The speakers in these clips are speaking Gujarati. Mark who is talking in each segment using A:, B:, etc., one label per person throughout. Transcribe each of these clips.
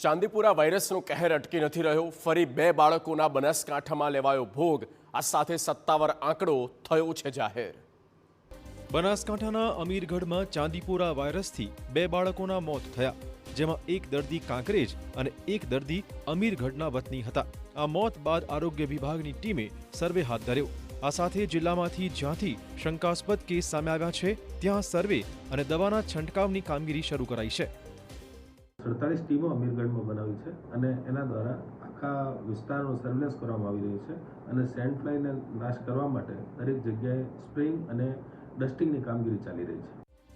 A: ચાંદીપુરા વાયરસનો કહેર અટકી નથી રહ્યો। ફરી 2 બાળકોના બનાસકાંઠામાં લેવાયો ભોગ। આ સાથે સત્તાવાર આંકડો થયો છે જાહેર।
B: બનાસકાંઠાના અમીરગઢમાં ચાંદીપુરા વાયરસથી 2 બાળકોના મોત થયા, જેમાં એક દર્દી કાંકરેજ અને એક દર્દી અમીરગઢના વતની હતા। આ મોત બાદ આરોગ્ય વિભાગની ટીમે સર્વે હાથ ધર્યો। આ સાથે જિલ્લામાંથી જ્યાંથી શંકાસ્પદ કેસ સામે આવ્યા છે ત્યાં સર્વે અને દવાના છંટકાવની કામગીરી શરૂ કરાઈ છે।
C: 47 ટીમો અમીરગઢમાં બનાવી છે અને એના દ્વારા આખા વિસ્તારનો સર્વેલન્સ કરવામાં આવી રહ્યું છે અને સેન્ડ ફ્લાયને નાશ કરવા માટે દરેક જગ્યાએ સ્પ્રેઇંગ અને ડસ્ટિંગની કામગીરી ચાલી રહી છે।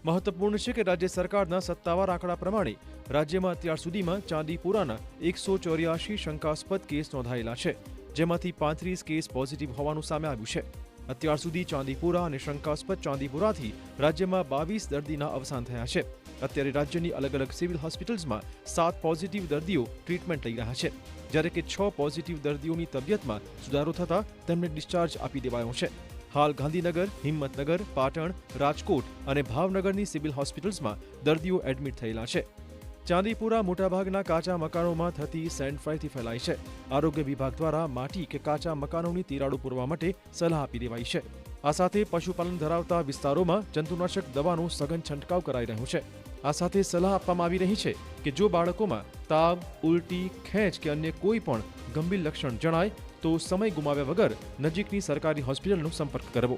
B: મહત્વપૂર્ણ છે કે રાજ્ય સરકારના સત્તાવાર આંકડા પ્રમાણે રાજ્યમાં અત્યાર સુધીમાં ચાંદીપુરાના 184 શંકાસ્પદ કેસ નોંધાયેલા છે, જેમાંથી 35 કેસ પોઝિટિવ હોવાનું સામે આવ્યું છે। અત્યાર સુધી ચાંદીપુરા અને શંકાસ્પદ ચાંદીપુરાથી રાજ્યમાં 22 દર્દીના અવસાન થયા છે। અત્યારે રાજ્યની અલગ અલગ સિવિલ હોસ્પિટલ્સમાં 7 પોઝિટિવ દર્દીઓ ટ્રીટમેન્ટ લઈ રહ્યા છે, જ્યારે કે 6 પોઝિટિવ દર્દીઓની તબિયતમાં સુધારો થતાં તેમને ડિસ્ચાર્જ આપી દેવાયો છે। હાલ ગાંધીનગર, હિંમતનગર, પાટણ, રાજકોટ અને ભાવનગરની સિવિલ હોસ્પિટલ્સમાં દર્દીઓ એડમિટ થયેલા છે। ચાંદીપુરા મોટાભાગના કાચા મકાનોમાં થતી સેન્ડ ફ્લાયથી ફેલાય છે। આરોગ્ય વિભાગ દ્વારા માટી કે કાચા મકાનોની તિરાડો પૂરવા માટે સલાહ આપી દેવાઈ છે। આ સાથે પશુપાલન ધરાવતા વિસ્તારોમાં જંતુનાશક દવાનો સઘન છંટકાવ કરાઈ રહ્યો છે। આ સાથે સલાહ આપવામાં આવી રહી છે કે જો બાળકોમાં તાવ, ઉલટી, ખેંચ કે અન્ય કોઈ પણ ગંભીર લક્ષણ જણાય તો સમય ગુમાવ્યા વગર નજીકની સરકારી હોસ્પિટલનો સંપર્ક કરવો।